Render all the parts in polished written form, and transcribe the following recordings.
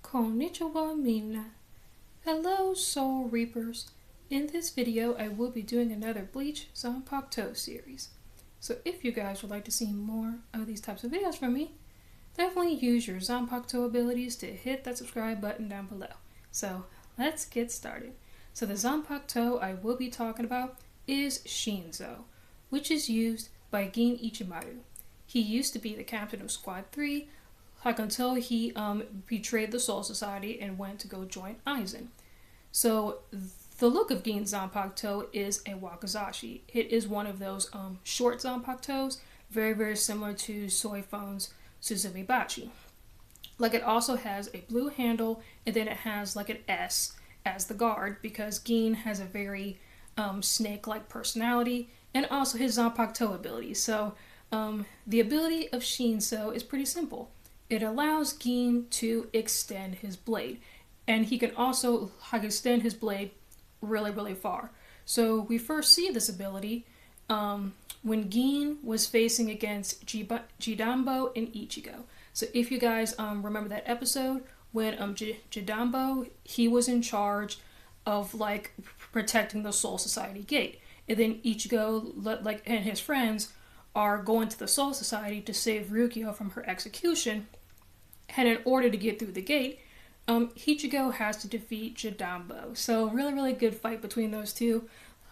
Konnichiwa Mina. Hello Soul Reapers. In this video I will be doing another Bleach Zanpakuto series. So if you guys would like to see more of these types of videos from me, definitely use your Zanpakuto abilities to hit that subscribe button down below. So let's get started. So the Zanpakuto I will be talking about is Shinsou, which is used by Gin Ichimaru. He used to be the captain of Squad 3, until he betrayed the Soul Society and went to go join Aizen. So the look of Gin's Zanpakuto is a wakizashi. It is one of those short Zanpakutos, very, very similar to Soifon's Suzumibachi. Like, it also has a blue handle, and then it has like an S as the guard, because Gin has a very snake-like personality, and also his Zanpakuto ability. So the ability of Shinsou is pretty simple. It allows Gin to extend his blade, and he can also extend his blade really, really far. So we first see this ability when Gin was facing against Jidambo and Ichigo. So if you guys remember that episode when Jidambo, he was in charge of like protecting the Soul Society gate, and then Ichigo and his friends are going to the Soul Society to save Ryukyo from her execution. And in order to get through the gate, Ichigo has to defeat Jidambo. So really, really good fight between those two.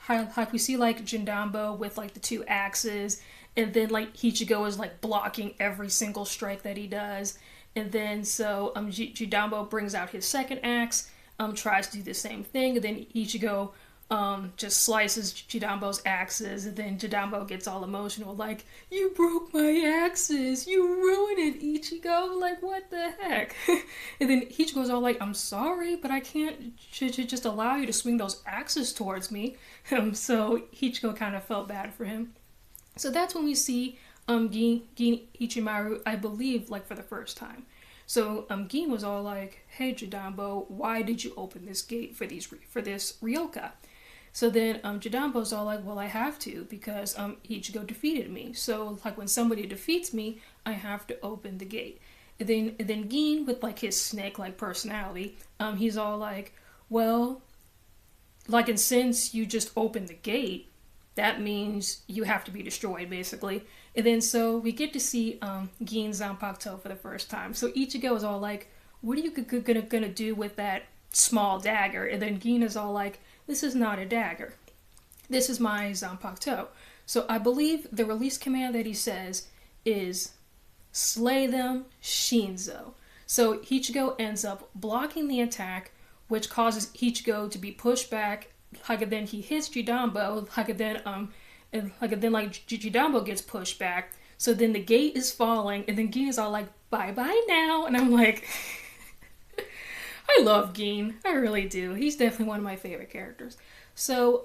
Like we see like Jidambo with like the two axes, and then like Ichigo is like blocking every single strike that he does. And then so Jidambo brings out his second axe, tries to do the same thing, and then Ichigo just slices Jidambo's axes, and then Jidambo gets all emotional, like, "You broke my axes! You ruined it, Ichigo! Like, what the heck?" And then Ichigo's all like, "I'm sorry, but I can't just allow you to swing those axes towards me." So Ichigo kind of felt bad for him. So that's when we see Gin Ichimaru, I believe, like, for the first time. So Gin was all like, "Hey Jidambo, why did you open this gate for this Ryoka?" So then Jidambo's all like, "Well, I have to, because Ichigo defeated me. So like when somebody defeats me, I have to open the gate." And then Gin, with like his snake-like personality, he's all like, "Well, like, and since you just opened the gate, that means you have to be destroyed, basically." And then so we get to see Gin's Zanpakuto for the first time. So Ichigo is all like, "What are you gonna do with that small dagger?" And then Gin is all like, "This is not a dagger. This is my Zanpakuto." So I believe the release command that he says is "Slay them, Shinsou." So Ichigo ends up blocking the attack, which causes Ichigo to be pushed back. And then he hits Jidambo. And then Jidambo gets pushed back. So then the gate is falling, and then Gin is all like, "Bye bye now." And I'm like, I love Gin. I really do. He's definitely one of my favorite characters. So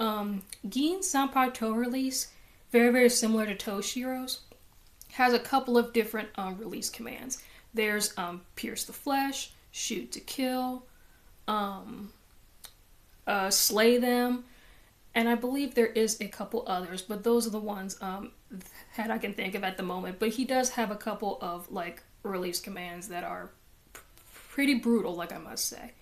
Gin's Zanpakuto release, very, very similar to Toshiro's, has a couple of different release commands. There's Pierce the Flesh, Shoot to Kill, Slay Them, and I believe there is a couple others, but those are the ones that I can think of at the moment. But he does have a couple of like release commands that are pretty brutal, like I must say.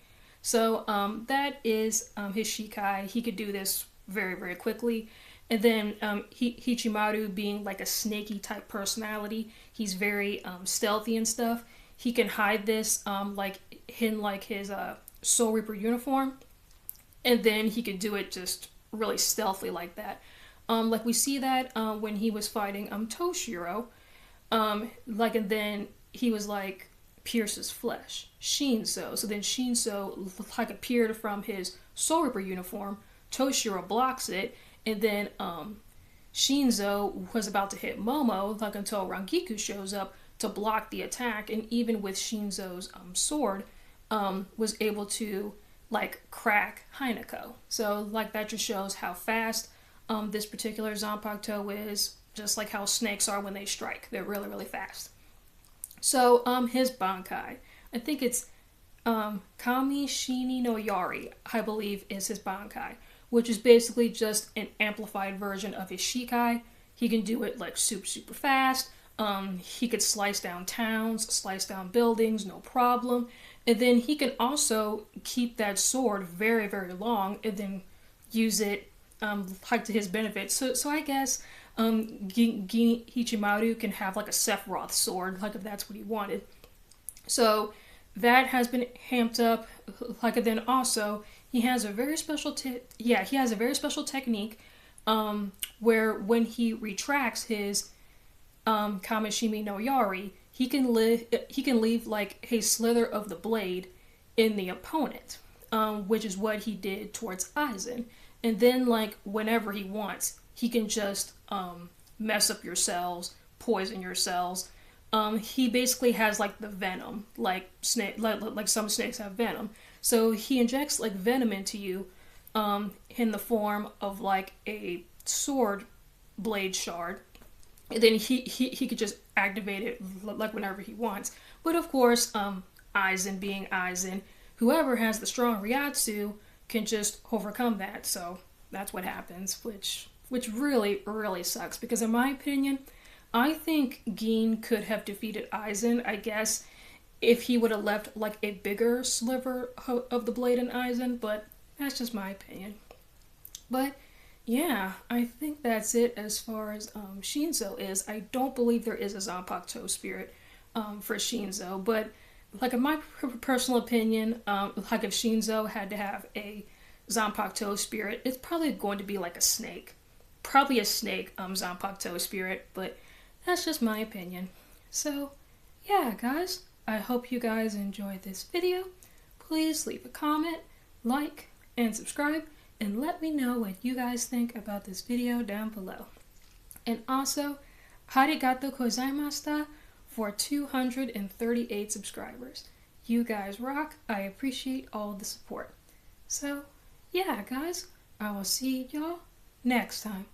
So that is his Shikai. He could do this very, very quickly. And then Ichimaru, being like a snaky type personality, he's very stealthy and stuff. He can hide this like in like his Soul Reaper uniform, and then he could do it just really stealthily like that. Like we see that when he was fighting Toshiro, and then he was like, "Pierces flesh, Shinsou." So then Shinsou like appeared from his Soul Reaper uniform. Toshiro blocks it, and then Shinsou was about to hit Momo, like until Rangiku shows up to block the attack, and even with Shinsou's sword, was able to like crack Hinako. So like that just shows how fast this particular Zanpakuto is, just like how snakes are when they strike. They're really, really fast. So his Bankai, I think it's Kami Shini no Yari, I believe, is his Bankai, which is basically just an amplified version of his Shikai. He can do it like super fast. He could slice down towns, slice down buildings, no problem. And then he can also keep that sword very, very long and then use it like to his benefit. So I guess Hichimaru can have like a Sephiroth sword, like if that's what he wanted. So that has been hamped up. Like and then also he has a very special he has a very special technique where when he retracts his Kamishimi no Yari, he can leave like a slither of the blade in the opponent, which is what he did towards Aizen. And then like whenever he wants, he can just mess up your cells, poison your cells. He basically has like the venom, like like some snakes have venom. So he injects like venom into you, in the form of like a sword blade shard. And then he could just activate it like whenever he wants. But of course, Aizen being Aizen, whoever has the strong Ryatsu can just overcome that. So that's what happens, which really really sucks, because in my opinion, I think Gin could have defeated Aizen, I guess, if he would have left like a bigger sliver of the blade in Aizen, but that's just my opinion. But yeah, I think that's it as far as Shinsou is. I don't believe there is a Zanpakuto spirit for Shinsou, but like in my personal opinion, like if Shinsou had to have a Zanpakuto spirit, it's probably going to be like a snake. Probably a snake Zanpakuto spirit, but that's just my opinion. So yeah, guys, I hope you guys enjoyed this video. Please leave a comment, like, and subscribe, and let me know what you guys think about this video down below. And also, arigato gozaimashita for 238 subscribers. You guys rock. I appreciate all the support. So, yeah, guys, I will see y'all next time.